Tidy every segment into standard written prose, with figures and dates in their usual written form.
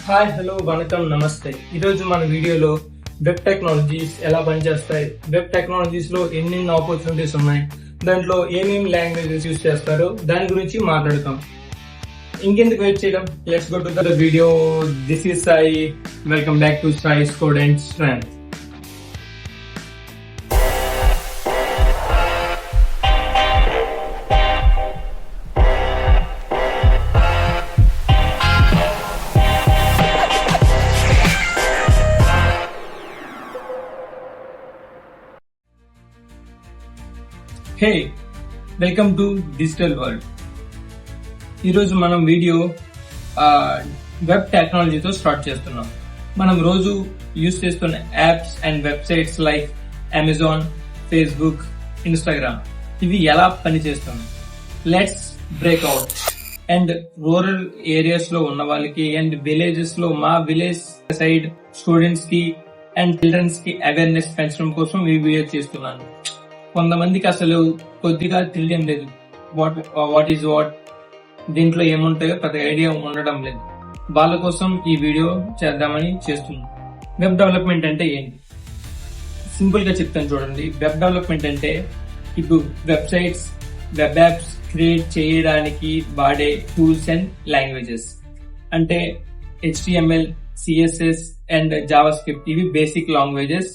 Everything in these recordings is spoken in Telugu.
హాయ్ హలో వణకం నమస్తే. ఈరోజు మన వీడియోలో వెబ్ టెక్నాలజీస్ ఎలా పనిచేస్తాయి, వెబ్ టెక్నాలజీస్ లో ఎన్నెన్ని ఆపర్చునిటీస్ ఉన్నాయి, దాంట్లో ఏమేమి లాంగ్వేజెస్ యూజ్ చేస్తారో దాని గురించి మాట్లాడతాం. ఇంకెందుకు వెయిట్ చేయడం, let's go to the video. This is Sai. Welcome back to Sai code and strength. Hey, welcome to digital world. ఈరోజు మనం వీడియో వెబ్ టెక్నాలజీతో స్టార్ట్ చేస్తున్నాం. మనం రోజు యూజ్ చేస్తున్న apps and websites like Amazon, Facebook, Instagram ఇవి ఎలా పనిచేస్తున్నాయి. Let's break out. And rural areas లో ఉన్న వాళ్ళకి అండ్ విలేజెస్ లో మా విలేజ్ సైడ్ స్టూడెంట్స్ కి అండ్ చిల్డ్రన్స్ కి అవేర్నెస్ పెంచడం కోసం ఈ వీడియో చేస్తున్నాను. కొంతమందికి అసలు కొద్దిగా తెలియడం లేదు, వాట్ ఈజ్ వాట్, దీంట్లో ఏముంటాయో పెద్ద ఐడియా ఉండడం లేదు. వాళ్ళ కోసం ఈ వీడియో చేద్దామని చేస్తున్నాం. వెబ్ డెవలప్మెంట్ అంటే ఏంటి సింపుల్ గా చెప్తాను చూడండి. వెబ్ డెవలప్మెంట్ అంటే ఇప్పుడు వెబ్సైట్స్, వెబ్ యాప్స్ క్రియేట్ చేయడానికి వాడే టూల్స్ అండ్ లాంగ్వేజెస్. అంటే HTML, CSS అండ్ జావాస్క్రిప్ట్ ఇవి బేసిక్ లాంగ్వేజెస్.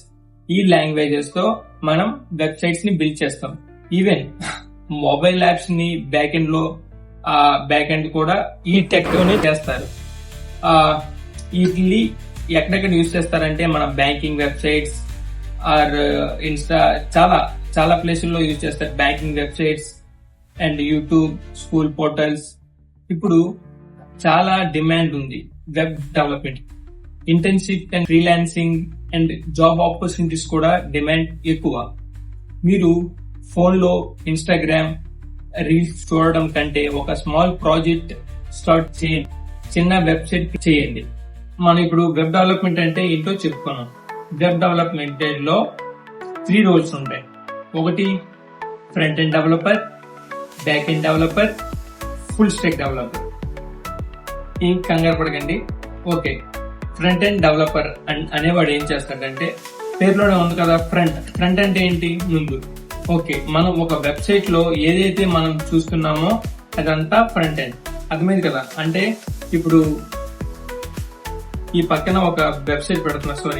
ఈ లాంగ్వేజెస్ తో మనం వెబ్సైట్స్ ని బిల్డ్ చేస్తాం. ఈవెన్ మొబైల్ యాప్స్ ని బ్యాక్ ఎండ్ కూడా ఈ టెక్ తోనే చేస్తారు. వీటిని ఎక్కడెక్కడ యూజ్ చేస్తారంటే మన బ్యాంకింగ్ వెబ్సైట్స్ ఆర్ ఇన్స్టా చాలా ప్లేసుల్లో యూజ్ చేస్తారు. Banking websites and YouTube, school portals. ఇప్పుడు చాలా డిమాండ్ ఉంది web development. Internship and freelancing and job opportunities కూడా డిమాండ్ ఎక్కువ. మీరు ఫోన్ లో ఇన్స్టాగ్రామ్ రీల్స్ చూడడం కంటే ఒక స్మాల్ ప్రాజెక్ట్ స్టార్ట్ చేయండి, చిన్న వెబ్సైట్ చేయండి. మనం ఇప్పుడు వెబ్ డెవలప్మెంట్ అంటే ఏంటో చెప్పుకున్నాం. వెబ్ డెవలప్మెంట్ లో 3 రోల్స్ ఉంటాయి. ఒకటి front end developer, back end developer, full stack developer. ఏం కంగారు పడకండి. ఓకే, ఫ్రంట్ ఎండ్ డెవలపర్ అనేవాడు ఏం చేస్తాడంటే, పేరులోనే ఉంది కదా ఫ్రంట్ అంటే ఏంటి, ముందు. ఓకే, మనం ఒక వెబ్సైట్ లో ఏదైతే మనం చూస్తున్నామో అదంతా ఫ్రంట్ ఎండ్. అర్థమైంది కదా. అంటే ఇప్పుడు ఈ పక్కన ఒక వెబ్సైట్ పెడుతున్నా,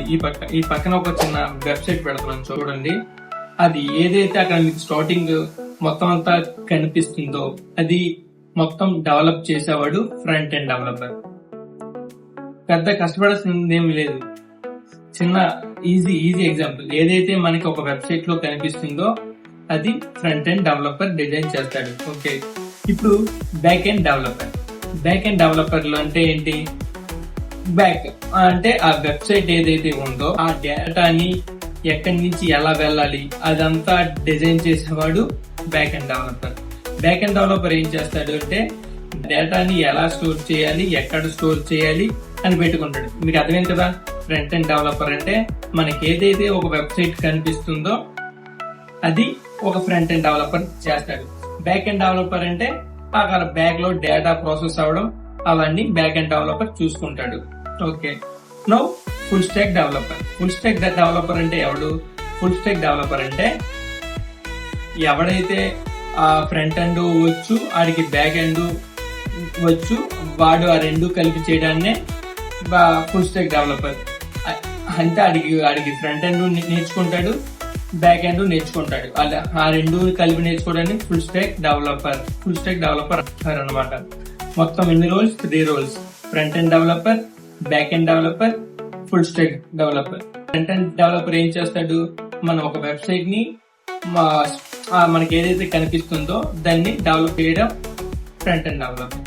ఈ పక్కన ఒక చిన్న వెబ్సైట్ పెడుతున్నాను చూడండి. అది ఏదైతే అక్కడ మీకు స్టార్టింగ్ మొత్తం అంతా కనిపిస్తుందో అది మొత్తం డెవలప్ చేసేవాడు ఫ్రంట్ ఎండ్ డెవలపర్. పెద్ద కష్టపడాల్సింది ఏమి లేదు. చిన్న ఈజీ ఎగ్జాంపుల్, ఏదైతే మనకి ఒక వెబ్సైట్ లో కనిపిస్తుందో అది ఫ్రంట్ ఎండ్ డెవలపర్ డిజైన్ చేస్తాడు. ఓకే, ఇప్పుడు బ్యాక్ ఎండ్ డెవలపర్ లో అంటే ఏంటి, బ్యాక్ అంటే ఆ వెబ్సైట్ ఏదైతే ఉందో ఆ డేటాని ఎక్కడి నుంచి ఎలా వెళ్ళాలి అదంతా డిజైన్ చేసేవాడు back end developer. Back end developer ఏం చేస్తాడు అంటే డేటాని ఎలా స్టోర్ చేయాలి, ఎక్కడ స్టోర్ చేయాలి అని పెట్టుకుంటాడు. మీకు అర్థమైంది కదా. ఫ్రంట్ ఎండ్ డెవలపర్ అంటే మనకి ఏదైతే ఒక వెబ్సైట్ కనిపిస్తుందో అది ఒక ఫ్రంట్ ఎండ్ డెవలపర్ చేస్తాడు. బ్యాక్ ఎండ్ డెవలపర్ అంటే అక్కడ బ్యాక్ లో డేటా ప్రాసెస్ అవడం అవన్నీ బ్యాక్ ఎండ్ డెవలపర్ చూసుకుంటాడు. Okay, now full stack developer అంటే ఎవడు? ఫుల్ స్టాక్ డెవలపర్ అంటే ఎవడైతే ఆ ఫ్రంట్ ఎండ్ వచ్చు, ఆడికి బ్యాక్ ఎండ్ వచ్చు, వాడు ఆ రెండు కలిపి చేయడాన్నే ఫుల్ స్టాక్ డెవలపర్. అంటే ఆడికి ఫ్రంట్ ఎండ్ నేర్చుకుంటాడు, బ్యాక్ ఎండ్ నేర్చుకుంటాడు. అలా ఆ రెండు కలిపి నేర్చుకోవడానికి ఫుల్ స్టాక్ డెవలపర్ అన్నమాట. మొత్తం ఎన్ని roles? 3 roles. Front end developer, back end developer, full stack developer. Front end developer ఏం చేస్తాడు, మనం ఒక వెబ్సైట్ ని మనకి ఏదైతే కనిపిస్తుందో దాన్ని డెవలప్ చేయడం front end developer.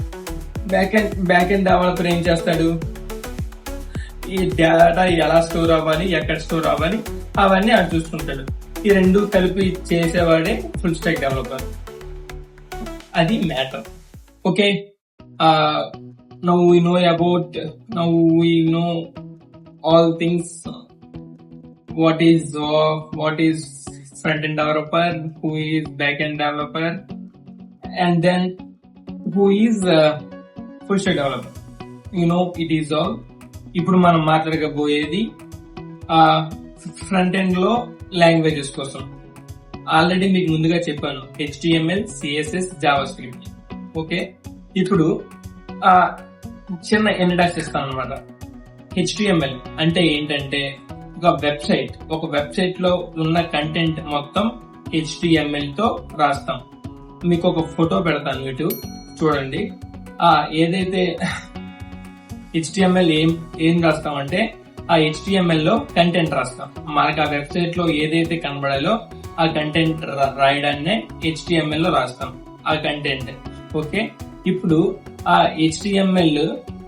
Back end developer ఏం చేస్తాడు, ఈ డేటా ఎలా స్టోర్ అవ్వాలి, ఎక్కడ స్టోర్ అవ్వాలి అవన్నీ అది చూసుకుంటాడు. ఈ రెండు కలిపి చేసేవాడే ఫుల్ స్టాక్ డెవలపర్. అది matter. Okay, now we know all things. What is front end developer, who is back end developer, and then who is full stack developer. It is all ఇప్పుడు మనం మాట్లాడకపోయేది ఫ్రంట్ ఎండ్ లో లాంగ్వేజెస్ కోసం. ఆల్రెడీ మీకు ముందుగా చెప్పాను, HTML, CSS, JavaScript. ఓకే, ఇప్పుడు చిన్న ఇంట్రడక్షన్ ఇస్తాను అనమాట. HTML అంటే ఏంటంటే ఒక వెబ్సైట్ లో ఉన్న కంటెంట్ మొత్తం HTML తో రాస్తాం. మీకు ఒక ఫోటో పెడతాను, ఇటు చూడండి. ఏదైతే HTML ఏం రాస్తామంటే ఆ HTML లో కంటెంట్ రాస్తాం. మనకు ఆ వెబ్సైట్ లో ఏదైతే కనబడాలో ఆ కంటెంట్ రాయడాన్నే HTML లో రాస్తాం ఆ కంటెంట్. ఓకే, ఇప్పుడు ఆ HTML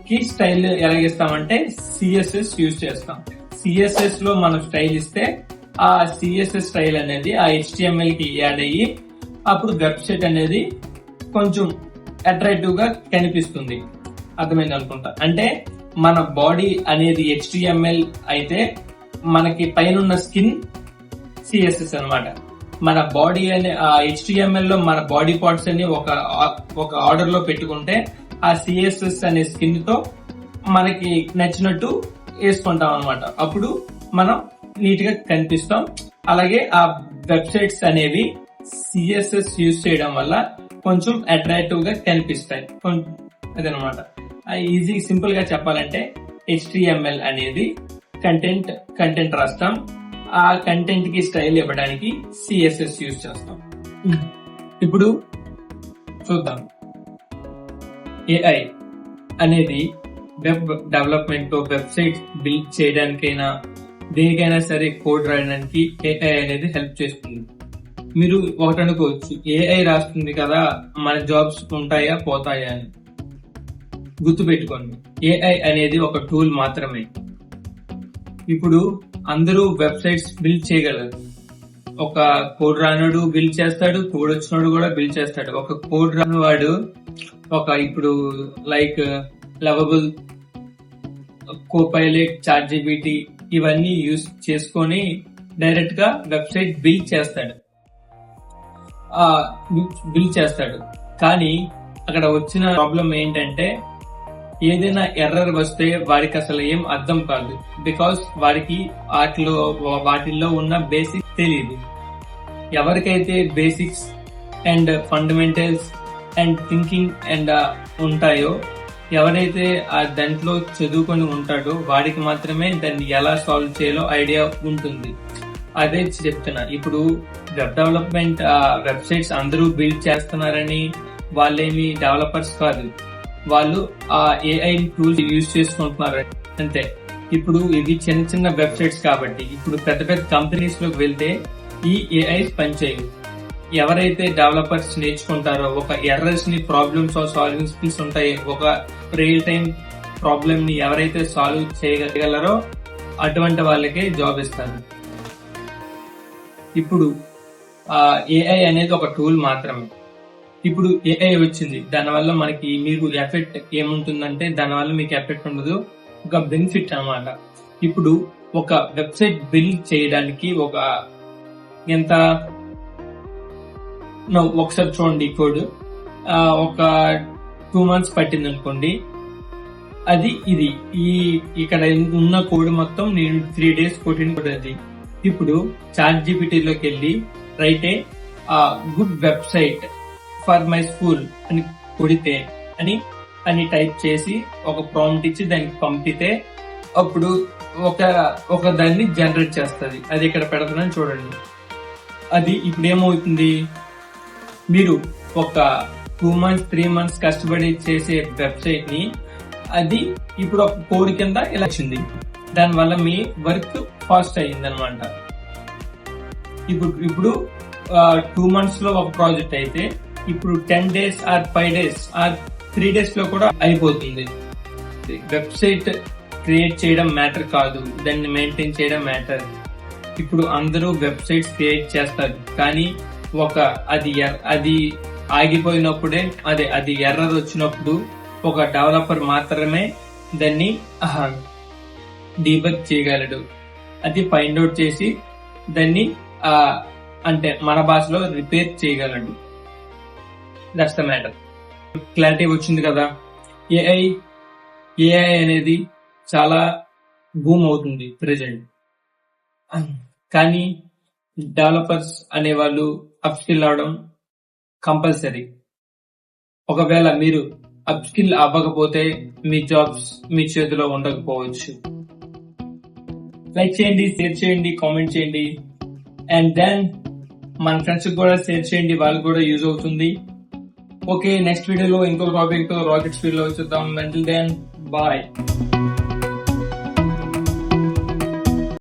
కి స్టైల్ ఎలాగిస్తామంటే CSS యూజ్ చేస్తాం. CSS లో మనం స్టైల్ ఇస్తే ఆ CSS స్టైల్ అనేది ఆ HTML కి యాడ్ అయ్యి అప్పుడు వెబ్సైట్ అనేది కొంచెం అట్రాక్టివ్ గా కనిపిస్తుంది. అర్థమైంది అనుకుంటా. అంటే మన బాడీ అనేది HTML అయితే మనకి పైన స్కిన్ CSS అన్నమాట. మన బాడీ అనే HTML లో మన బాడీ పార్ట్స్ అన్ని ఒక ఆర్డర్ లో పెట్టుకుంటే ఆ CSS అనే స్కిన్ తో మనకి నచ్చినట్టు వేసుకుంటాం అనమాట. అప్పుడు మనం నీట్ గా కనిపిస్తాం. అలాగే ఆ వెబ్సైట్స్ అనేవి CSS యూజ్ చేయడం వల్ల కొంచెం అట్రాక్టివ్ గా కనిపిస్తాయి. అదనమాట. ఈజీ సింపుల్ గా చెప్పాలంటే HTML అనేది కంటెంట్ రాస్తాం. ఆ కంటెంట్ కి స్టైల్ ఇవ్వడానికి CSS యూజ్ చేస్తాం. ఇప్పుడు చూద్దాం. AI అనేది వెబ్ డెవలప్మెంట్ లో వెబ్సైట్ బిల్డ్ చేయడానికైనా దేనికైనా సరే కోడ్ రాయడానికి AI అనేది హెల్ప్ చేస్తుంది. మీరు ఒకటి అనుకోవచ్చు, AI రాస్తుంది కదా మన జాబ్స్ ఉంటాయా పోతాయా అని. గుర్తుపెట్టుకోండి, AI అనేది ఒక టూల్ మాత్రమే. ఇప్పుడు అందరూ వెబ్సైట్స్ బిల్డ్ చేయగలరు. ఒక కోడ్ రానోడు బిల్డ్ చేస్తాడు, కోడ్ వచ్చినోడు కూడా బిల్డ్ చేస్తాడు. ఒక కోడ్ రాని వాడు ఇప్పుడు లైక్ లవబుల్, కోపైలట్, ChatGPT ఇవన్నీ యూజ్ చేసుకొని డైరెక్ట్ గా వెబ్సైట్ బిల్డ్ చేస్తాడు. కానీ అక్కడ వచ్చిన ప్రాబ్లం ఏంటంటే ఏదైనా ఎర్రర్ వస్తే వాడికి అసలు ఏం అర్థం కాదు. బికాస్ వాడికి వాటిల్లో ఉన్న బేసిక్స్ తెలియదు. ఎవరికైతే basics and fundamentals and thinking and ఉంటాయో, ఎవరైతే దాంట్లో చదువుకొని ఉంటాడో వాడికి మాత్రమే దాన్ని ఎలా సాల్వ్ చేయాలో ఐడియా ఉంటుంది. అదే చెప్తున్నా. ఇప్పుడు వెబ్ డెవలప్మెంట్ వెబ్సైట్స్ అందరూ బిల్డ్ చేస్తున్నారని వాళ్ళేమి డెవలపర్స్ కాదు. వాళ్ళు ఆ AI టూల్స్ యూజ్ చేసుకుంటున్నారు అంతే. ఇప్పుడు ఇవి చిన్న వెబ్సైట్స్ కాబట్టి ఇప్పుడు పెద్ద కంపెనీస్ లోకి వెళ్తే ఈ AI పనిచేయవు. ఎవరైతే డెవలపర్స్ నేర్చుకుంటారో, ఒక ఎర్రర్స్ ని ప్రాబ్లమ్స్ సాల్వింగ్ స్కిల్స్ ఉంటాయి, ఒక రియల్ టైం ప్రాబ్లమ్ ని ఎవరైతే సాల్వ్ చేయగలరో అటువంటి వాళ్ళకే జాబ్ ఇస్తారు. ఇప్పుడు AI అనేది ఒక టూల్ మాత్రమే. ఇప్పుడు AI వచ్చింది, దానివల్ల మీకు ఎఫెక్ట్ ఏముంటుందంటే దానివల్ల మీకు ఎఫెక్ట్ ఉండదు, ఒక బెనిఫిట్ అన్నమాట. ఇప్పుడు ఒక వెబ్సైట్ బిల్డ్ చేయడానికి ఒకసారి చూడండి కోడ్ ఒక 2 months పట్టింది అనుకోండి. ఇది ఇక్కడ ఉన్న కోడ్ మొత్తం నేను 3 days కొట్టిన కోడ్ అది. ఇప్పుడు ChatGPT లోకి వెళ్ళి right good website for my school అని కొడితే అని టైప్ చేసి ఒక ప్రాంప్ట్ ఇచ్చి దానికి పంపితే అప్పుడు ఒక దాన్ని జనరేట్ చేస్తుంది. అది ఇక్కడ పెడుతున్నాను చూడండి. అది ఇప్పుడు ఏమవుతుంది, మీరు ఒక 2 months 3 months కష్టపడి చేసే వెబ్సైట్ ని అది ఇప్పుడు ఒక కోడ్ కింద ఇలా వచ్చింది. దానివల్ల మీ వర్క్ ఫాస్ట్ అయ్యింది అనమాట. ఇప్పుడు 2 months లో ఒక ప్రాజెక్ట్ అయితే ఇప్పుడు 10 days or 5 days or 3 days లో కూడా అయిపోతుంది. వెబ్సైట్ క్రియేట్ చేయడం మ్యాటర్ కాదు, దాన్ని మెయింటైన్ చేయడం మ్యాటర్. ఇప్పుడు అందరూ వెబ్సైట్స్ క్రియేట్ చేస్తారు, కానీ అది ఆగిపోయినప్పుడే అది ఎర్రర్ వచ్చినప్పుడు ఒక డెవలపర్ మాత్రమే దాన్ని డీబగ్ చేయగలడు. అది ఫైండ్ అవుట్ చేసి దాన్ని అంటే మన భాషలో రిపేర్ చేయగలడు. That's the matter. క్లారిటీ వచ్చింది కదా. AI అనేది చాలా బూమ్ అవుతుంది ప్రెజెంట్. కానీ డెవలపర్స్ అనేవాళ్ళు అప్ స్కిల్ అవడం కంపల్సరీ. ఒకవేళ మీరు అప్ స్కిల్ అవ్వకపోతే మీ జాబ్స్ మీ చేతిలో ఉండకపోవచ్చు. లైక్ చేయండి, షేర్ చేయండి, కామెంట్ చేయండి, అండ్ దెన్ మన ఫ్రెండ్స్ కూడా షేర్ చేయండి, వాళ్ళకి కూడా యూజ్ అవుతుంది. ఓకే, నెక్స్ట్ వీడియోలో ఇంకో టాపిక్ తో రాకెట్ స్పీడ్ లో వచ్చేద్దాం. Until then bye.